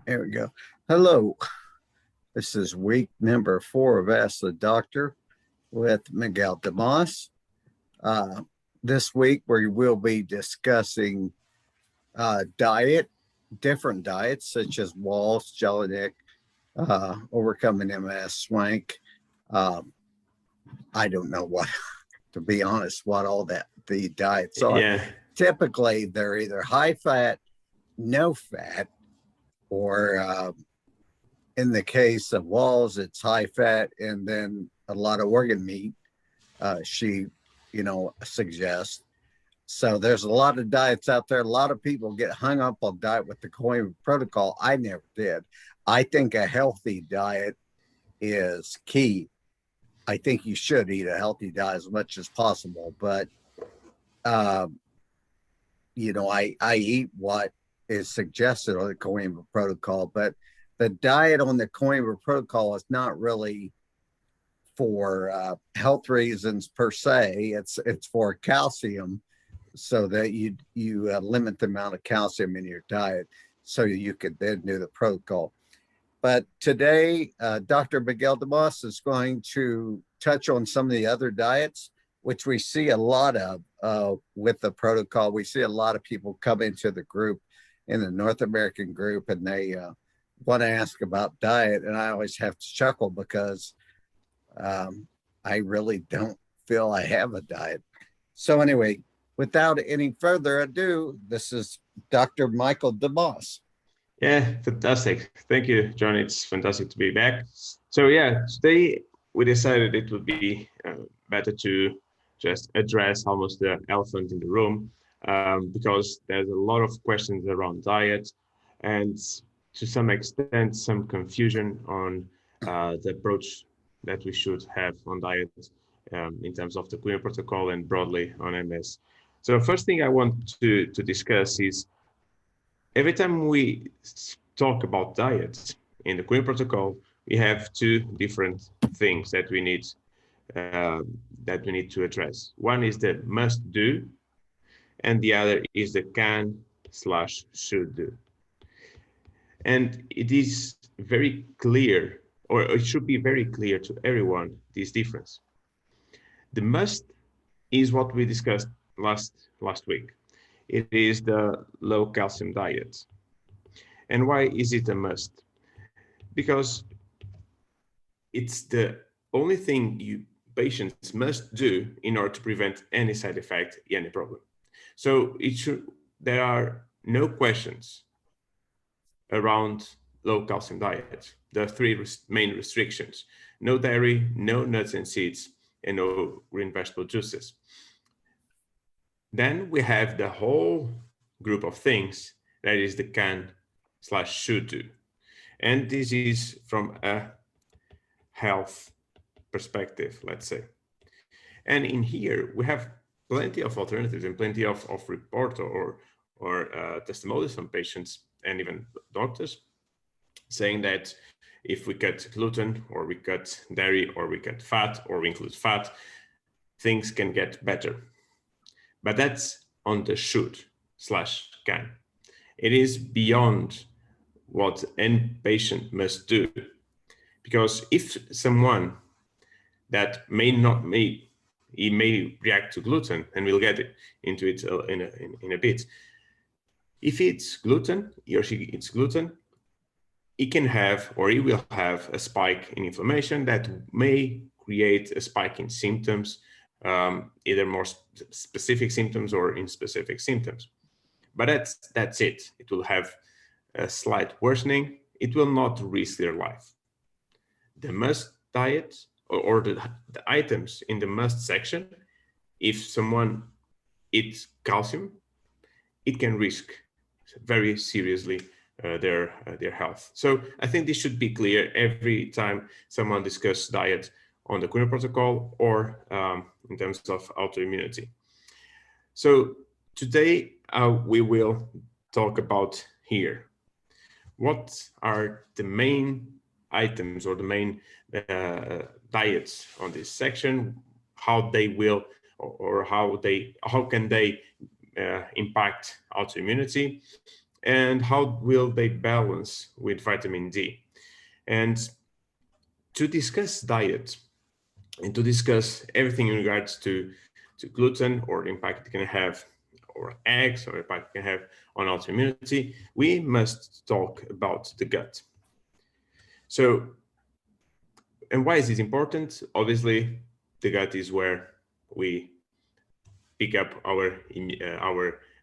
There we go. Hello. This is week number 4 of Ask the Doctor with Miguel Damas. This week we will be discussing different diets such as Walls, Jelinek, overcoming MS, Swank. I don't know what, to be honest, what all the diets are. Yeah. Typically, they're either high fat, no fat, or in the case of Walls, it's high fat and then a lot of organ meat. She, suggests. So there's a lot of diets out there. A lot of people get hung up on diet with the Coin protocol. I never did. I think a healthy diet is key. I think you should eat a healthy diet as much as possible, but I eat what is suggested on the Coimbra protocol, but the diet on the Coimbra protocol is not really for health reasons per se. It's for calcium, so that you limit the amount of calcium in your diet, so you could then do the protocol. But today, Dr. Miguel Damas is going to touch on some of the other diets, which we see a lot of with the protocol. We see a lot of people come into the group, in the North American group, and they want to ask about diet. And I always have to chuckle because I really don't feel I have a diet. So anyway, without any further ado, this is Dr. Michael Damas. Yeah, fantastic. Thank you, John. It's fantastic to be back. So yeah, today we decided it would be better to just address almost the elephant in the room, because there's a lot of questions around diet and to some extent some confusion on the approach that we should have on diet in terms of the Queen protocol and broadly on MS. So the first thing I want to discuss is, every time we talk about diet in the Queen protocol, we have two different things that we need to address. One is the must do, and the other is the can/should do. And it is very clear, or it should be very clear to everyone, this difference. The must is what we discussed last week. It is the low calcium diet. And why is it a must? Because it's the only thing patients must do in order to prevent any side effect, any problem. So there are no questions around low calcium diet. There are three main restrictions: no dairy, no nuts and seeds, and no green vegetable juices. Then we have the whole group of things that is the can/should do. And this is from a health perspective, let's say. And in here, we have plenty of alternatives and plenty of report or testimonials from patients and even doctors saying that if we cut gluten, or we cut dairy, or we cut fat, or we include fat, things can get better. But that's on the should/can. It is beyond what any patient must do. Because if someone that he may react to gluten, and we'll get into it in a bit. If it's gluten, he or she eats gluten, he can have, or he will have, a spike in inflammation that may create a spike in symptoms, either more specific symptoms or inspecific symptoms. But that's it. It will have a slight worsening. It will not risk their life. The must diet, or the items in the must section, if someone eats calcium, it can risk very seriously their health. So I think this should be clear every time someone discusses diet on the Queen protocol or in terms of autoimmunity. So today we will talk about here what are the main items or the main diets on this section, how they will, or how can they impact autoimmunity, and how will they balance with vitamin D. And to discuss diet and to discuss everything in regards to gluten or the impact it can have, or eggs, or impact it can have on autoimmunity, we must talk about the gut. So, and why is this important? Obviously, the gut is where we pick up our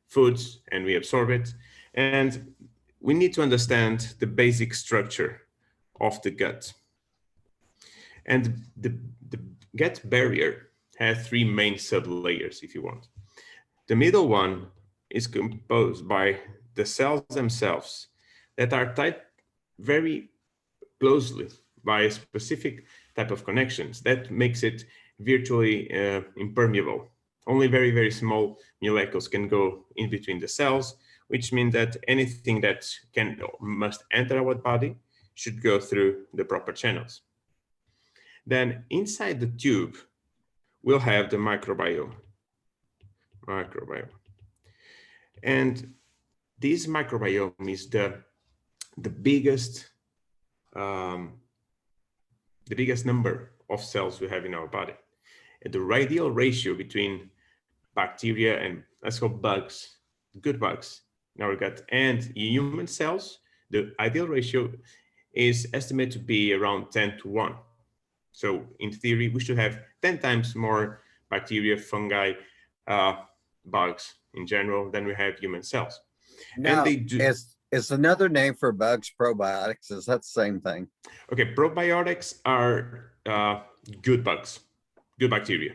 foods and we absorb it. And we need to understand the basic structure of the gut. And the gut barrier has three main sublayers, if you want. The middle one is composed by the cells themselves that are tied very closely by a specific type of connections that makes it virtually impermeable. Only very, very small molecules can go in between the cells, which means that anything that must enter our body should go through the proper channels. Then inside the tube, we'll have the microbiome. And this microbiome is the biggest number of cells we have in our body. And the ideal ratio between bacteria and, let's call bugs, good bugs in our gut, and human cells, the ideal ratio is estimated to be around 10:1. So in theory, we should have 10 times more bacteria, fungi, bugs in general than we have human cells. And Now, they do. is another name for bugs probiotics? Is that the same thing? Okay, probiotics are good bugs, good bacteria.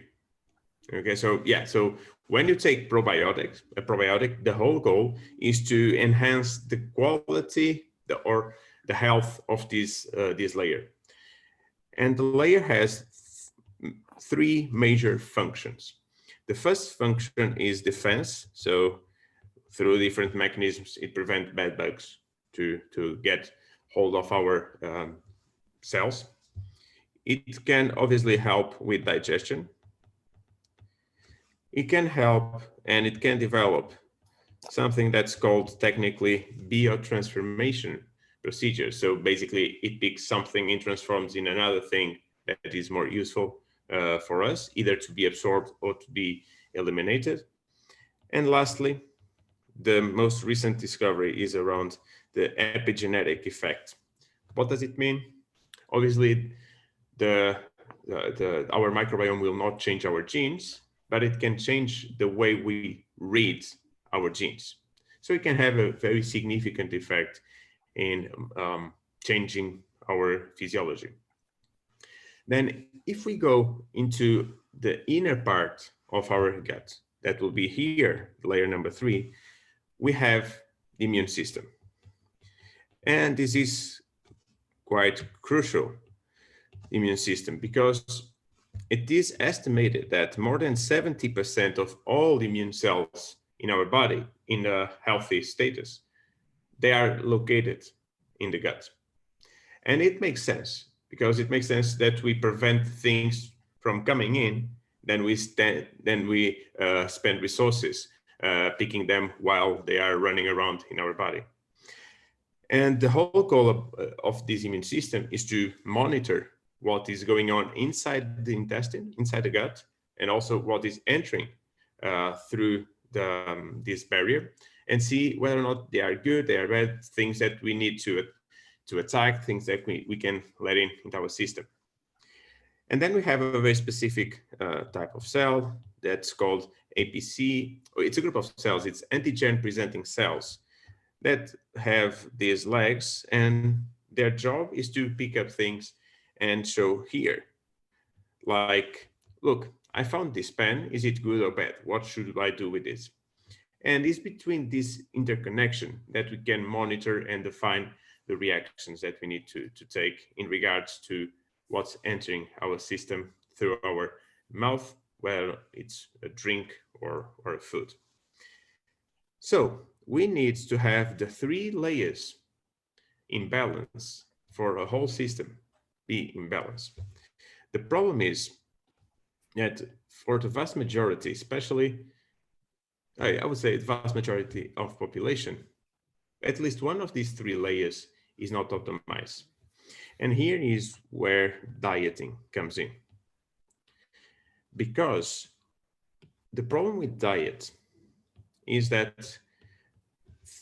Okay, so yeah, so when you take probiotics, a probiotic, the whole goal is to enhance the quality or the health of this layer. And the layer has three major functions. The first function is defense. So through different mechanisms, it prevents bad bugs to get hold of our cells. It can obviously help with digestion. It can help and it can develop something that's called technically biotransformation procedure. So basically it picks something and transforms in another thing that is more useful for us, either to be absorbed or to be eliminated. And lastly, the most recent discovery is around the epigenetic effect. What does it mean? Obviously, our microbiome will not change our genes, but it can change the way we read our genes. So it can have a very significant effect in changing our physiology. Then if we go into the inner part of our gut, that will be here, layer number 3, we have the immune system. And this is quite crucial, immune system, because it is estimated that more than 70% of all immune cells in our body in a healthy status, they are located in the gut. And it makes sense, because it makes sense that we prevent things from coming in, then we spend resources picking them while they are running around in our body. And the whole goal of this immune system is to monitor what is going on inside the intestine, inside the gut, and also what is entering through this barrier, and see whether or not they are good, they are bad, things that we need to attack, things that we can let in into our system. And then we have a very specific type of cell that's called APC. It's a group of cells, it's antigen presenting cells that have these legs, and their job is to pick up things and show here. Like, look, I found this pen, is it good or bad? What should I do with this? And it's between this interconnection that we can monitor and define the reactions that we need to take in regards to what's entering our system through our mouth, whether it's a drink or a food. So we need to have the 3 layers in balance for a whole system be in balance. The problem is that for the vast majority, especially, I would say the vast majority of population, at least one of these three layers is not optimized. And here is where dieting comes in. Because the problem with diet is that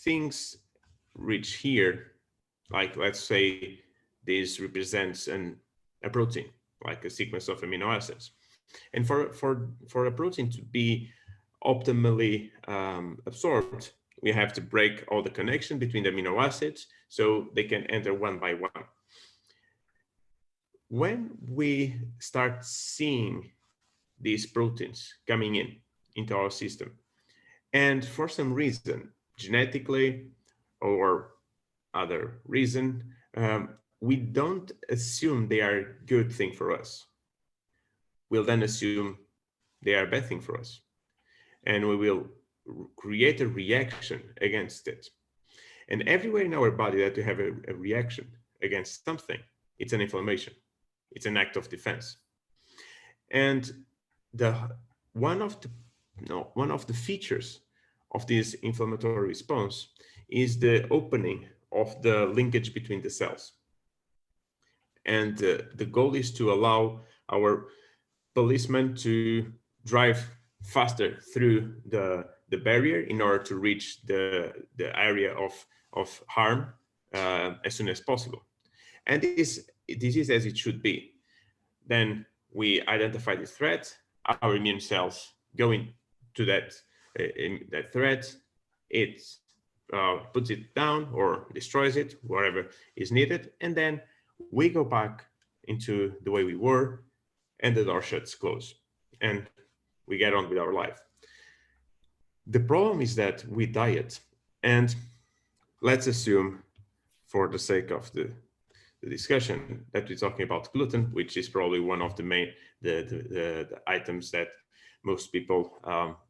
things reach here, like let's say this represents a protein, like a sequence of amino acids. And for a protein to be optimally absorbed, we have to break all the connection between the amino acids so they can enter one by one. When we start seeing these proteins coming into our system, and for some reason, genetically or other reason, we don't assume they are a good thing for us. We'll then assume they are a bad thing for us. And we will create a reaction against it. And everywhere in our body that we have a reaction against something, it's an inflammation. It's an act of defense. And one of the features of this inflammatory response is the opening of the linkage between the cells. And the goal is to allow our policeman to drive faster through the barrier in order to reach the area of harm as soon as possible. And this is as it should be. Then we identify the threat, our immune cells go into that threat, it puts it down or destroys it, wherever is needed, and then we go back into the way we were, and the door shuts close, and we get on with our life. The problem is that we diet, and let's assume, for the sake of the discussion, that we're talking about gluten, which is probably one of the main the items that most people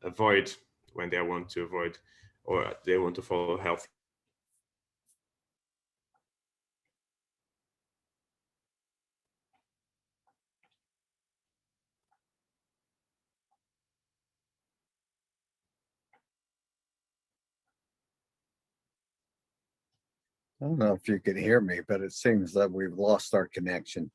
avoid when they want to avoid or they want to follow healthy. I don't know if you can hear me, but it seems that we've lost our connection.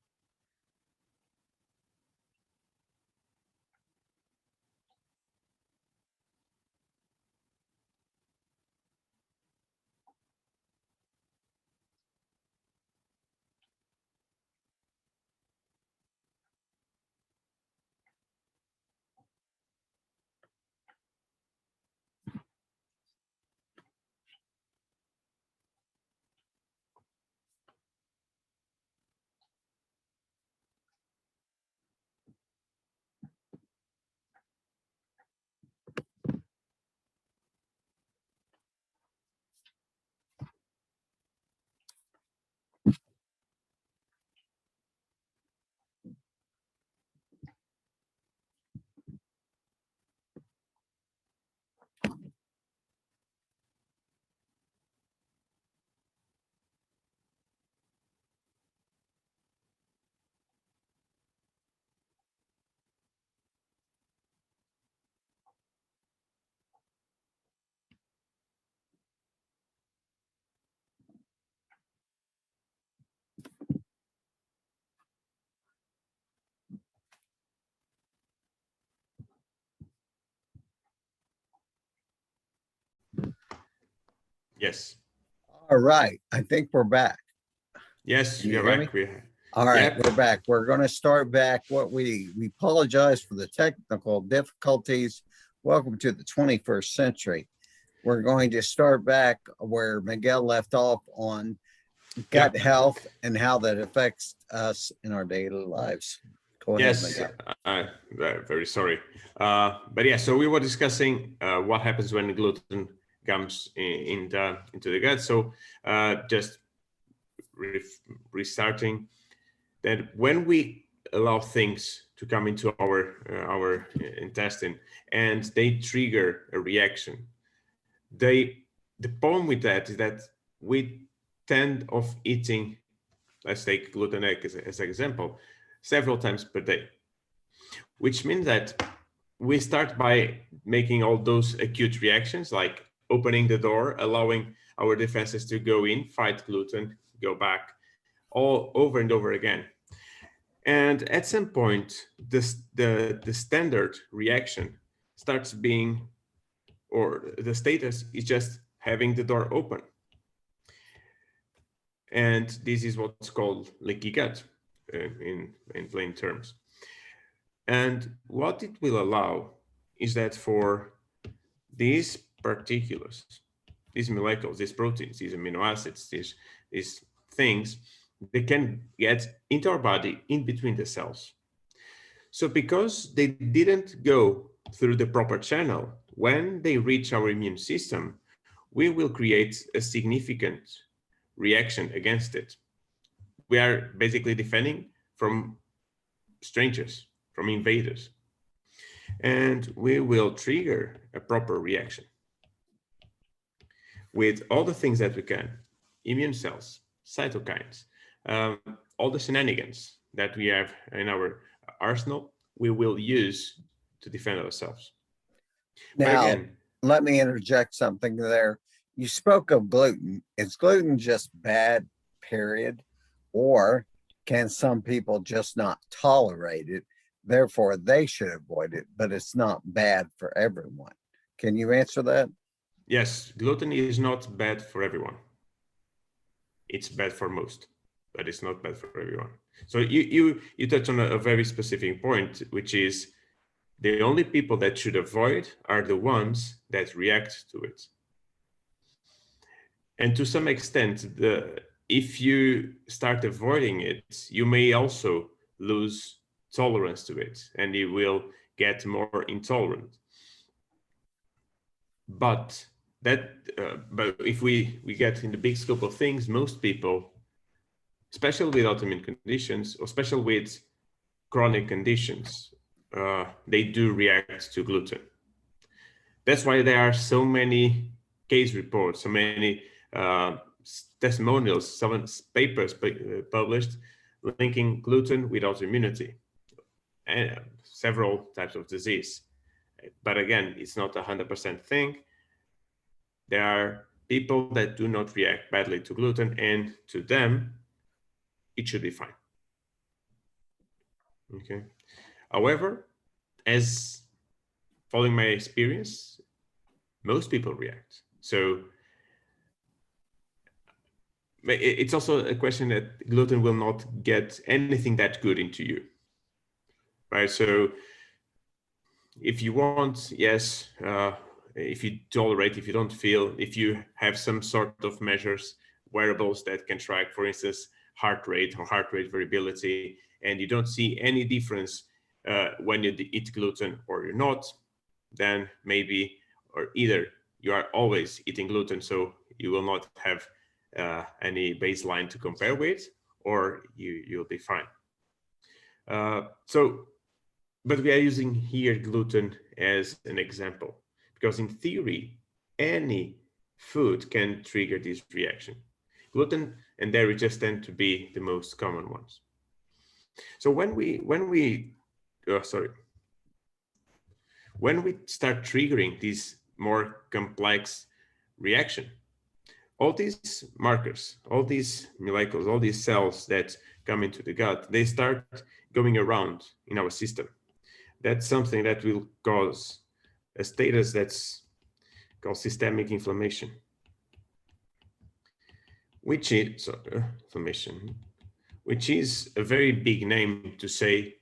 Yes. All right, I think we're back. Yes, Can you you're hear me? back. All right, Yep. we're back. We're going to start back. We apologize for the technical difficulties. Welcome to the 21st century. We're going to start back where Miguel left off on gut health and how that affects us in our daily lives. Go ahead, Yes, Miguel. very sorry. But yeah, so we were discussing what happens when the gluten comes into the gut. So just restarting that when we allow things to come into our intestine and they trigger a reaction, the problem with that is that we tend of eating, let's take gluten egg as an example, several times per day, which means that we start by making all those acute reactions, like opening the door, allowing our defenses to go in, fight gluten, go back, all over and over again. And at some point, the standard reaction starts being, or the status is just having the door open. And this is what's called leaky gut in plain terms. And what it will allow is that for these particulars, these molecules, these proteins, these amino acids, these things, they can get into our body in between the cells. So because they didn't go through the proper channel, when they reach our immune system, we will create a significant reaction against it. We are basically defending from strangers, from invaders, and we will trigger a proper reaction with all the things that we can: immune cells, cytokines, all the shenanigans that we have in our arsenal, we will use to defend ourselves. But Now, again, let me interject something there. You spoke of gluten. Is gluten just bad, period? Or can some people just not tolerate it? Therefore, they should avoid it, but it's not bad for everyone. Can you answer that? yes, gluten is not bad for everyone. It's bad for most, but it's not bad for everyone. So you touch on a very specific point, which is the only people that should avoid are the ones that react to it. And to some extent, if you start avoiding it, you may also lose tolerance to it, and you will get more intolerant. But but if we get in the big scope of things, most people, especially with autoimmune conditions, or especially with chronic conditions, they do react to gluten. That's why there are so many case reports, so many testimonials, some papers published linking gluten with autoimmunity and several types of disease. But again, it's not 100% thing. There are people that do not react badly to gluten, and to them, it should be fine. Okay. However, as following my experience, most people react. So it's also a question that gluten will not get anything that good into you, right? So if you want, yes, if you tolerate, if you don't feel, if you have some sort of measures, wearables that can track, for instance, heart rate or heart rate variability, and you don't see any difference when you eat gluten or you're not, then maybe, or either you are always eating gluten, so you will not have any baseline to compare with, or you'll be fine. But we are using here gluten as an example, because in theory, any food can trigger this reaction. Gluten and dairy just tend to be the most common ones. So when we start triggering this more complex reaction, all these markers, all these molecules, all these cells that come into the gut, they start going around in our system. That's something that will cause a status that's called systemic inflammation, which is inflammation, which is a very big name to say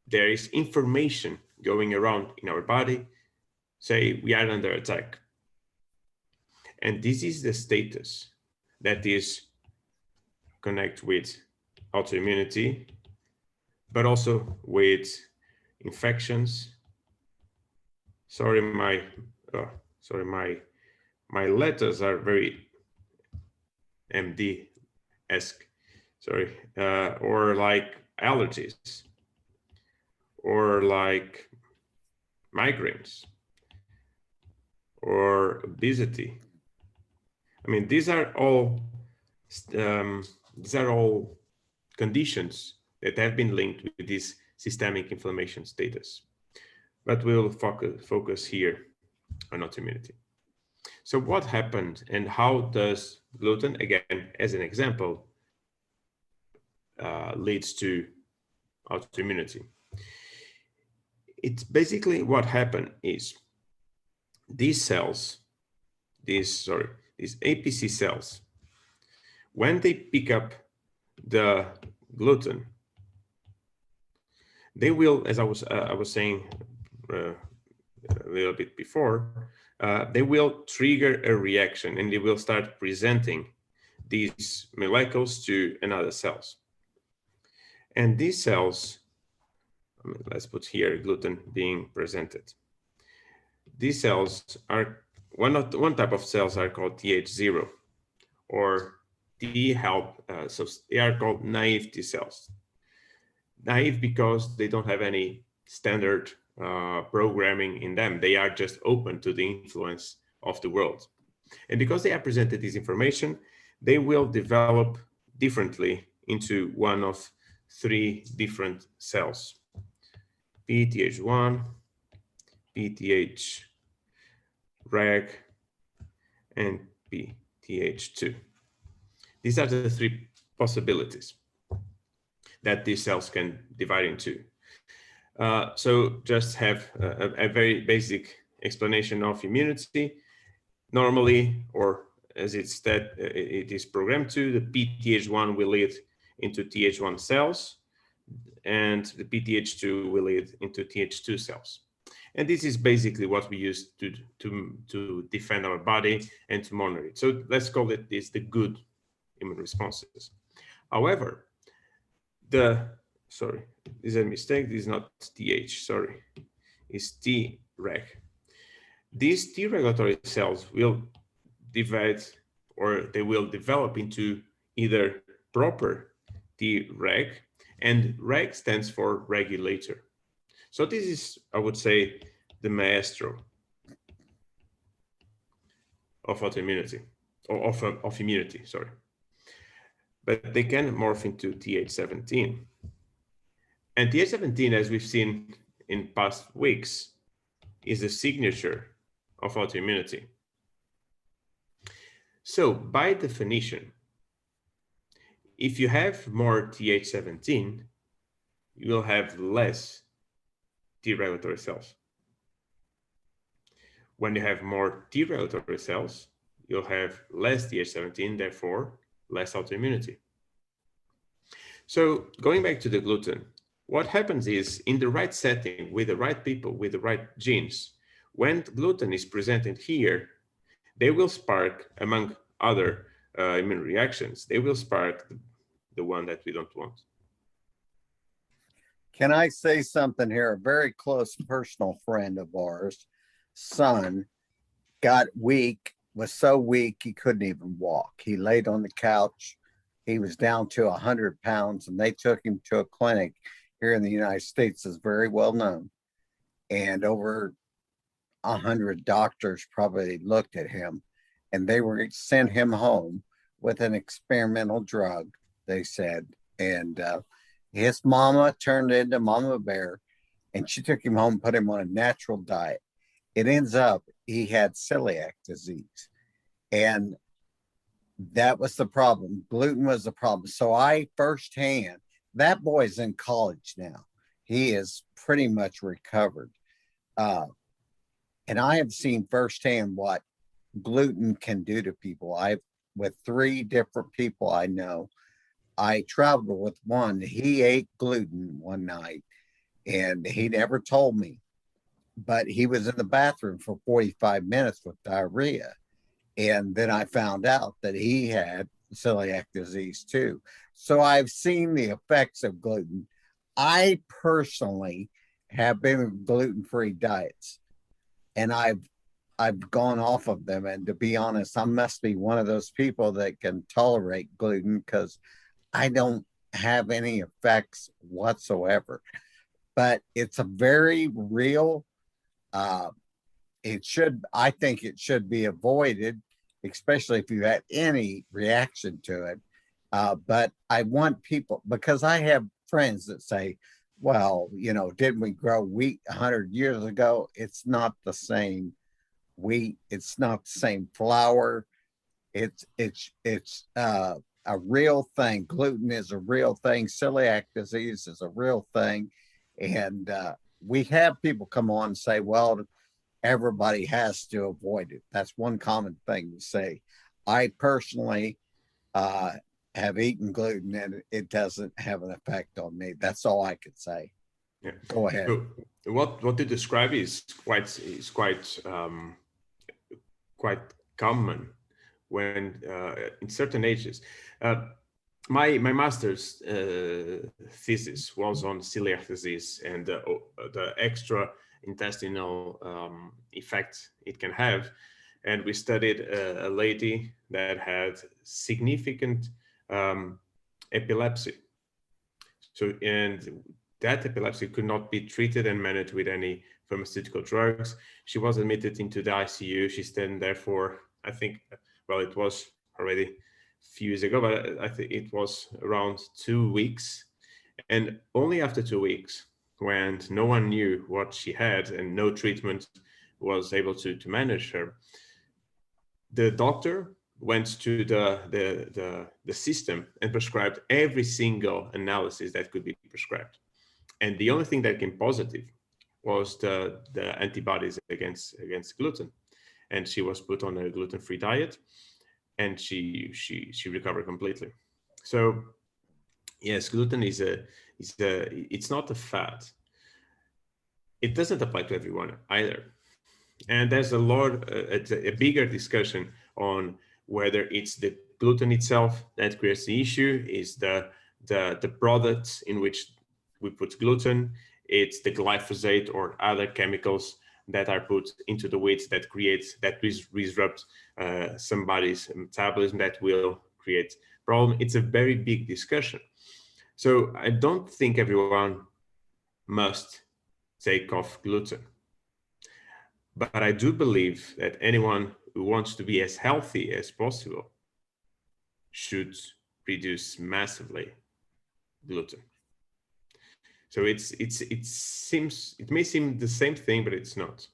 there is information going around in our body, say we are under attack. And this is the status that is connect with autoimmunity, but also with infections. Sorry, my letters are very MD-esque. Sorry, or like allergies, or like migraines, or obesity. I mean, these are all conditions that have been linked with this systemic inflammation status. But we'll focus here on autoimmunity. So what happened and how does gluten, again, as an example, leads to autoimmunity? It's basically what happened is these cells, these APC cells, when they pick up the gluten, they will, as I was saying a little bit before, they will trigger a reaction and they will start presenting these molecules to another cells. And these cells, let's put here gluten being presented. These cells are, one type of cells are called Th0 or T help, so they are called naive T cells. Naive because they don't have any standard programming in them. They are just open to the influence of the world. And because they are presented this information, they will develop differently into one of three different cells: PTH1, PTH reg, and PTH2. These are the three possibilities that these cells can divide into. So just have a very basic explanation of immunity. Normally, or as it is programmed to, the PTH1 will lead into TH1 cells, and the PTH2 will lead into TH2 cells. And this is basically what we use to defend our body and to monitor it. So let's call it this the good immune responses. However, sorry, this is a mistake. This is not TH, sorry. It's T-reg. These T regulatory cells will divide, or they will develop into either proper T-reg, and reg stands for regulator. So this is, I would say, the maestro of autoimmunity, or of immunity, sorry. But they can morph into Th17. And Th17, as we've seen in past weeks, is the signature of autoimmunity. So by definition, if you have more Th17, you will have less T regulatory cells. When you have more T regulatory cells, you'll have less Th17, therefore less autoimmunity. So going back to the gluten, what happens is in the right setting, with the right people, with the right genes, when gluten is presented here, they will spark, among other immune reactions, they will spark the one that we don't want. Can I say something here? A very close personal friend of ours, son, got weak, was so weak he couldn't even walk. He laid on the couch. He was down to 100 pounds, and they took him to a clinic here in the United States that's very well known. And over 100 doctors probably looked at him, and they were sent him home with an experimental drug, they said. And his mama turned into Mama Bear, and she took him home, put him on a natural diet. It ends up he had celiac disease, and that was the problem. Gluten was the problem. So I firsthand, that boy's in college now. He is pretty much recovered. And I have seen firsthand what gluten can do to people. With 3 different people I know, I traveled with one. He ate gluten one night and he never told me, but he was in the bathroom for 45 minutes with diarrhea. And then I found out that he had celiac disease too. So I've seen the effects of gluten. I personally have been on gluten-free diets, and I've gone off of them. And to be honest, I must be one of those people that can tolerate gluten because I don't have any effects whatsoever. But it's a very real. I think it should be avoided, especially if you had any reaction to it. But I want people, because I have friends that say, well, didn't we grow wheat 100 years ago? It's not the same wheat. It's not the same flour. It's a real thing. Gluten is a real thing. Celiac disease is a real thing, and we have people come on and say, "Well, everybody has to avoid it." That's one common thing to say. I personally uh, have eaten gluten, and it doesn't have an effect on me. That's all I could say. Yeah. Go ahead. So what you describe is quite common when in certain ages. Uh, my master's thesis was on celiac disease and the extra intestinal effect it can have, and we studied a lady that had significant um, epilepsy. So, and that epilepsy could not be treated and managed with any pharmaceutical drugs. She was admitted into the ICU. She stayed there for, I think, well, it was already a few years ago, but I think it was around 2 weeks. And only after 2 weeks, when no one knew what she had and no treatment was able to manage her, the doctor went to the system and prescribed every single analysis that could be prescribed. And the only thing that came positive was the antibodies against gluten. And she was put on a gluten-free diet, and she recovered completely. So yes, gluten is it's not a fad. It doesn't apply to everyone either. And there's a bigger discussion on whether it's the gluten itself that creates the issue, is the products in which we put gluten, it's the glyphosate or other chemicals that are put into the wheat that disrupt somebody's metabolism that will create problem. It's a very big discussion. So I don't think everyone must take off gluten. But I do believe that anyone who wants to be as healthy as possible should reduce massively gluten. So it may seem the same thing, but it's not.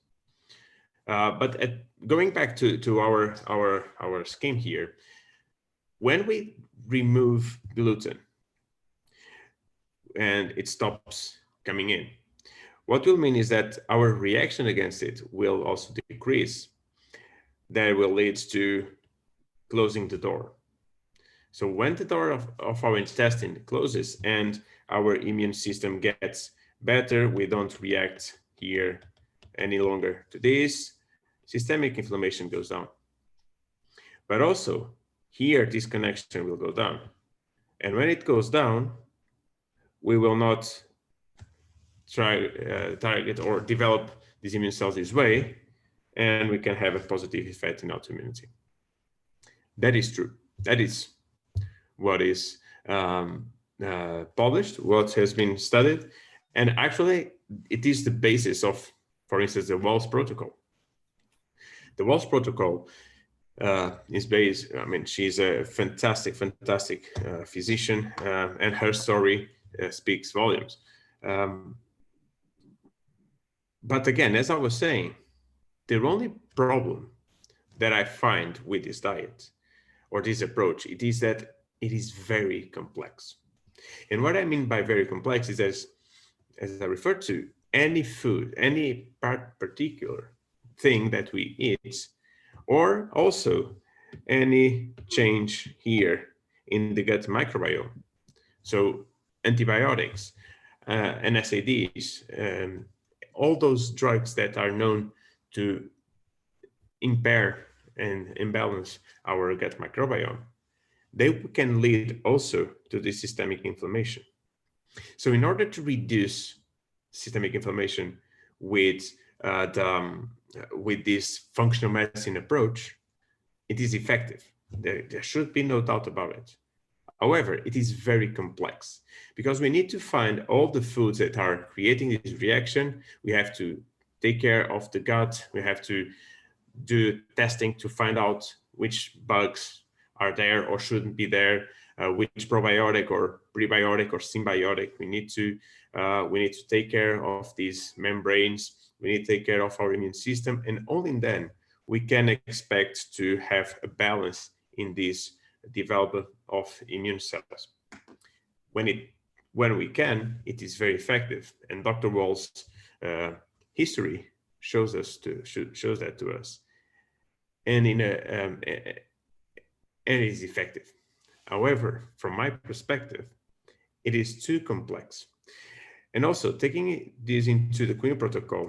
Going back to our scheme here, when we remove gluten and it stops coming in, what will mean is that our reaction against it will also decrease. That will lead to closing the door. So when the door of our intestine closes and our immune system gets better, we don't react here any longer to this, systemic inflammation goes down. But also here, this connection will go down. And when it goes down, we will not target or develop these immune cells this way, and we can have a positive effect in autoimmunity. That is true. That is what is published, what has been studied, and actually it is the basis of, for instance, the Walls Protocol. The Walls Protocol is based, I mean, she's a fantastic physician, and her story speaks volumes. But again, as I was saying, the only problem that I find with this diet or this approach, it is that it is very complex. And what I mean by very complex is, as I referred to, any food, any particular thing that we eat, or also any change here in the gut microbiome. So antibiotics, NSAIDs, all those drugs that are known to impair and imbalance our gut microbiome, they can lead also to this systemic inflammation. So in order to reduce systemic inflammation with this functional medicine approach, it is effective. There should be no doubt about it. However, it is very complex because we need to find all the foods that are creating this reaction. We have to take care of the gut. We have to do testing to find out which bugs are there or shouldn't be there, which probiotic or prebiotic or symbiotic we need to take care of these membranes. We need to take care of our immune system, and only then we can expect to have a balance in this development of immune cells. When we can, it is very effective. And Dr. Wall's history shows that to us. And and it is effective. However, from my perspective, it is too complex. And also, taking this into the Queen protocol,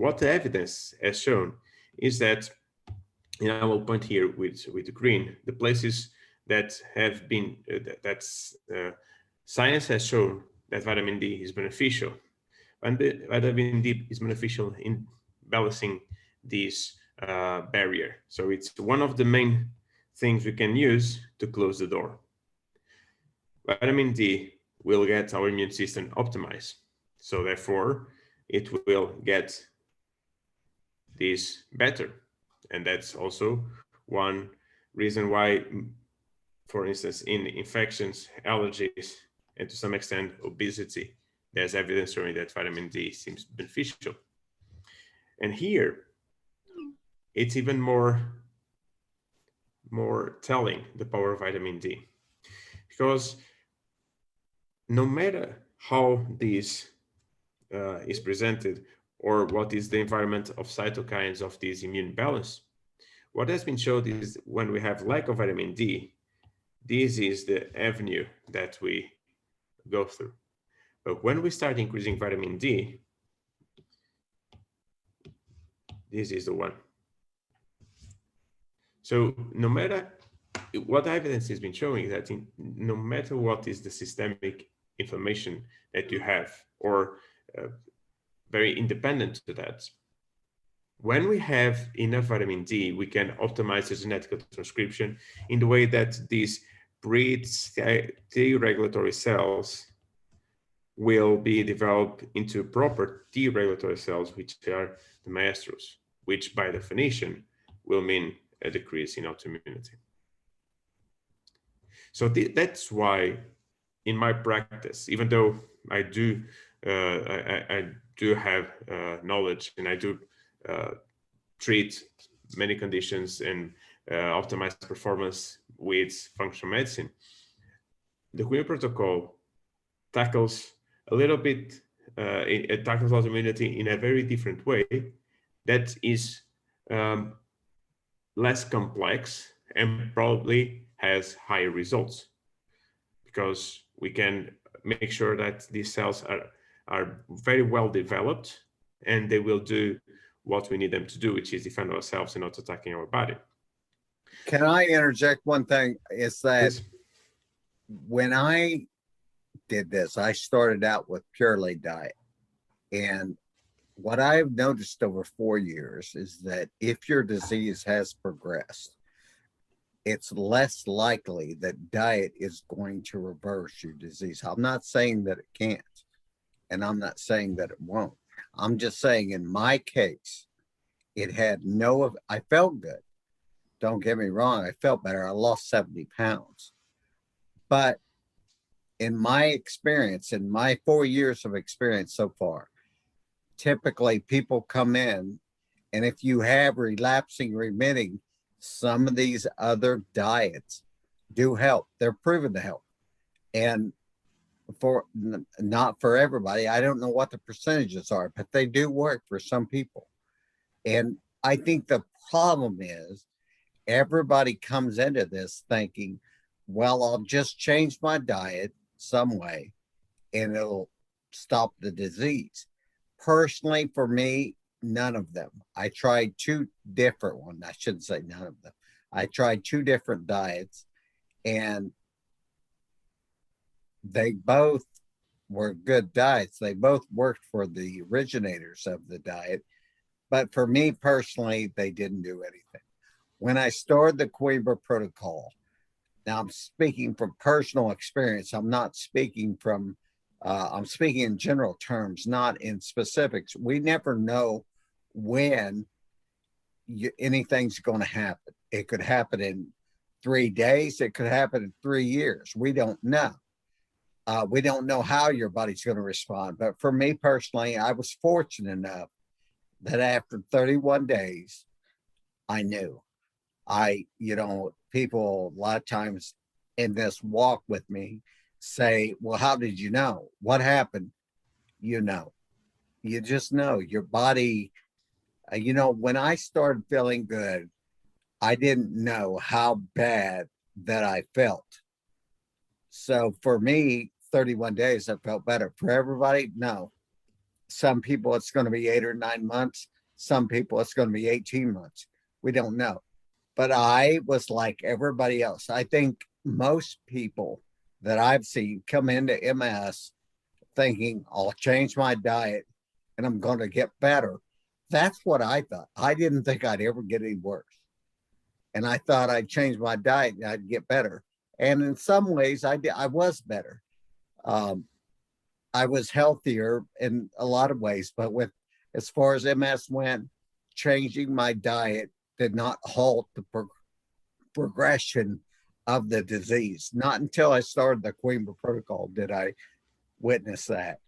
what the evidence has shown is that, and I will point here with the green, the places that have been, science has shown that vitamin D is beneficial. And the vitamin D is beneficial in balancing this barrier. So it's one of the main things we can use to close the door. Vitamin D will get our immune system optimized. So therefore, it will get this better. And that's also one reason why, for instance, in infections, allergies, and to some extent obesity, there's evidence showing that vitamin D seems beneficial. And here, it's even more telling, the power of vitamin D. Because no matter how this is presented or what is the environment of cytokines of this immune balance, what has been shown is when we have lack of vitamin D, this is the avenue that we go through. But when we start increasing vitamin D, this is the one. So no matter what evidence has been showing, that no matter what is the systemic inflammation that you have, or very independent to that, when we have enough vitamin D, we can optimize the genetic transcription in the way that these T regulatory cells will be developed into proper T regulatory cells, which are the maestros, which by definition will mean a decrease in autoimmunity. So that's why in my practice, even though I do have knowledge, and I do treat many conditions and optimize performance with functional medicine, the Queen protocol tackles a little bit, it tackles autoimmunity in a very different way that is less complex and probably has higher results, because we can make sure that these cells are very well developed and they will do what we need them to do, which is defend ourselves and not attacking our body. Can I interject one thing? Is that Yes. when I did this, I started out with purely diet. And what I've noticed over 4 years is that if your disease has progressed, it's less likely that diet is going to reverse your disease. I'm not saying that it can't, and I'm not saying that it won't. I'm just saying in my case, it had I felt good. Don't get me wrong, I felt better. I lost 70 pounds. But in my experience, in my 4 years of experience so far, typically people come in, and if you have relapsing remitting, some of these other diets do help. They're proven to help. And not for everybody, I don't know what the percentages are, but they do work for some people. And I think the problem is everybody comes into this thinking, well, I'll just change my diet some way and it'll stop the disease. Personally, for me, none of them. I tried 2 different ones. I shouldn't say none of them. I tried 2 different diets, and they both were good diets. They both worked for the originators of the diet. But for me personally, they didn't do anything. When I started the Coimbra protocol, now I'm speaking from personal experience. I'm not speaking from, I'm speaking in general terms, not in specifics. We never know when anything's going to happen. It could happen in 3 days. It could happen in 3 years. We don't know. We don't know how your body's going to respond. But for me personally, I was fortunate enough that after 31 days, I knew. People a lot of times in this walk with me say, well, how did you know? What happened? You know, you just know your body. When I started feeling good, I didn't know how bad that I felt. So for me, 31 days, I felt better. For everybody, no. Some people, it's going to be 8 or 9 months. Some people, it's going to be 18 months. We don't know. But I was like everybody else. I think most people that I've seen come into MS thinking, I'll change my diet and I'm going to get better. That's what I thought. I didn't think I'd ever get any worse. And I thought I'd change my diet and I'd get better. And in some ways, I did. I was better. Um, I was healthier in a lot of ways, but with as far as MS went, changing my diet did not halt the progression of the disease. Not until I started the Coimbra protocol did I witness that.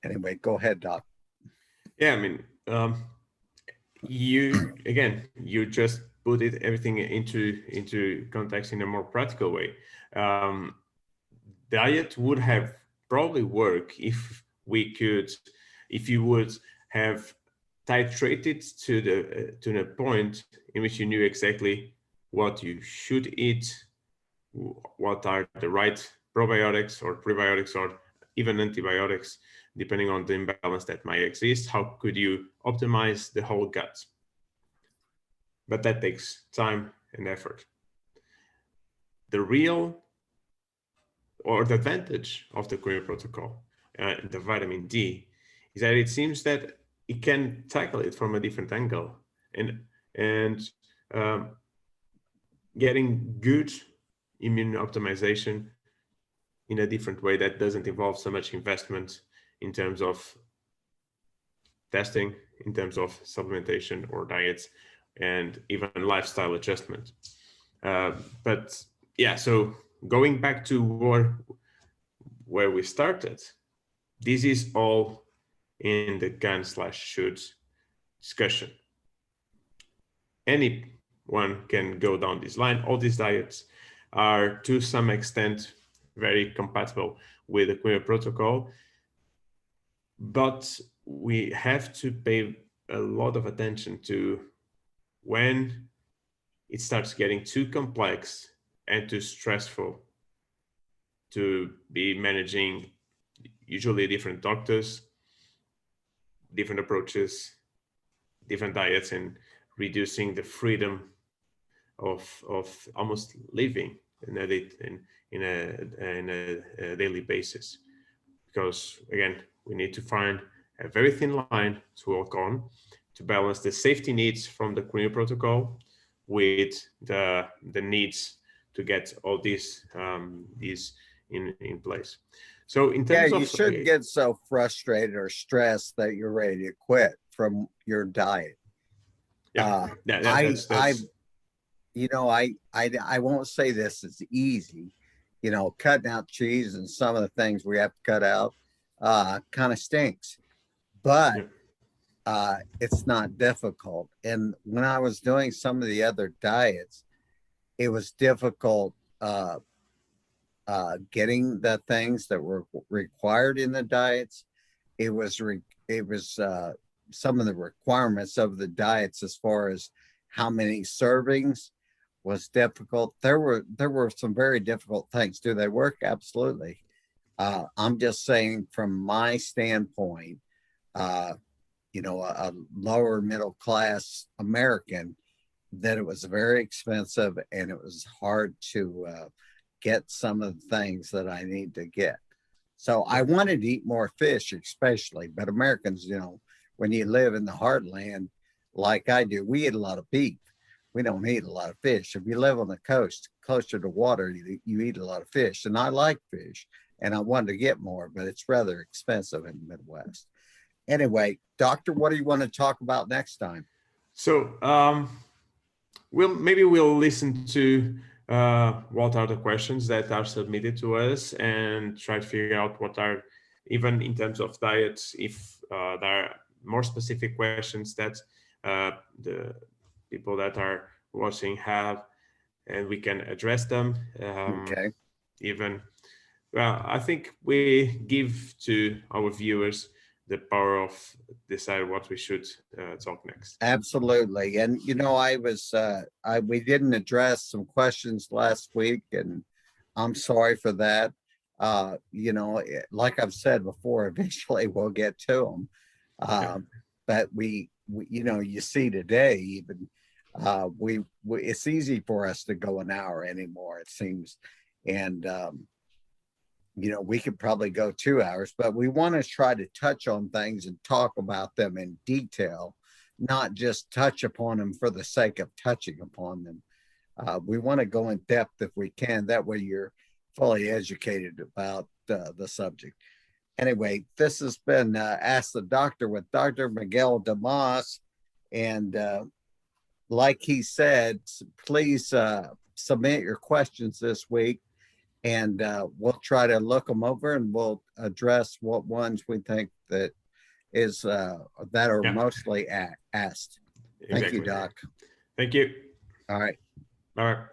Anyway, go ahead, Doc. Yeah, I mean, you just put it everything into context in a more practical way. Um, Diet would have probably worked if you would have titrated to the point in which you knew exactly what you should eat, what are the right probiotics or prebiotics or even antibiotics, depending on the imbalance that might exist. How could you optimize the whole gut? But that takes time and effort. The real or the advantage of the Courier protocol, the vitamin D, is that it seems that it can tackle it from a different angle and um, getting good immune optimization in a different way that doesn't involve so much investment in terms of testing, in terms of supplementation or diets, and even lifestyle adjustment. But yeah, so going back to where we started, this is all in the can/should discussion. Anyone can go down this line. All these diets are to some extent very compatible with the Queer protocol, but we have to pay a lot of attention to when it starts getting too complex and too stressful to be managing usually different doctors, different approaches, different diets, and reducing the freedom of almost living in a daily basis. Because again, we need to find a very thin line to walk on to balance the safety needs from the Queen protocol with the needs to get all these in place. So in Yeah, terms you of shouldn't get so frustrated or stressed that you're ready to quit from your diet. yeah, I that's I won't say this is easy. Cutting out cheese and some of the things we have to cut out kind of stinks, but yeah. it's not difficult. And when I was doing some of the other diets, it was difficult getting the things that were required in the diets. It was some of the requirements of the diets as far as how many servings was difficult. There were some very difficult things. Do they work? Absolutely. I'm just saying from my standpoint, uh, a lower middle class American, that it was very expensive and it was hard to get some of the things that I need to get. So I wanted to eat more fish, especially, but Americans, when you live in the heartland like I do, we eat a lot of beef. We don't eat a lot of fish. If you live on the coast, closer to water, you eat a lot of fish. And I like fish and I wanted to get more, but it's rather expensive in the Midwest. Anyway, Doctor, what do you want to talk about next time? So we'll listen to what are the questions that are submitted to us and try to figure out what are, even in terms of diets, if there are more specific questions that the people that are watching have, and we can address them. Okay. Even, well, I think we give to our viewers the power of decide what we should talk next. Absolutely. And we didn't address some questions last week, and I'm sorry for that. Like I've said before, eventually we'll get to them. Yeah. But you see today, even it's easy for us to go an hour anymore, it seems. And we could probably go 2 hours, but we want to try to touch on things and talk about them in detail, not just touch upon them for the sake of touching upon them. We want to go in depth if we can. That way you're fully educated about the subject. Anyway, this has been Ask the Doctor with Dr. Miguel Damas. And like he said, please submit your questions this week, and we'll try to look them over, and we'll address what ones we think that are Yeah, mostly asked. Thank you, exactly. Doc. Thank you. All right. Bye.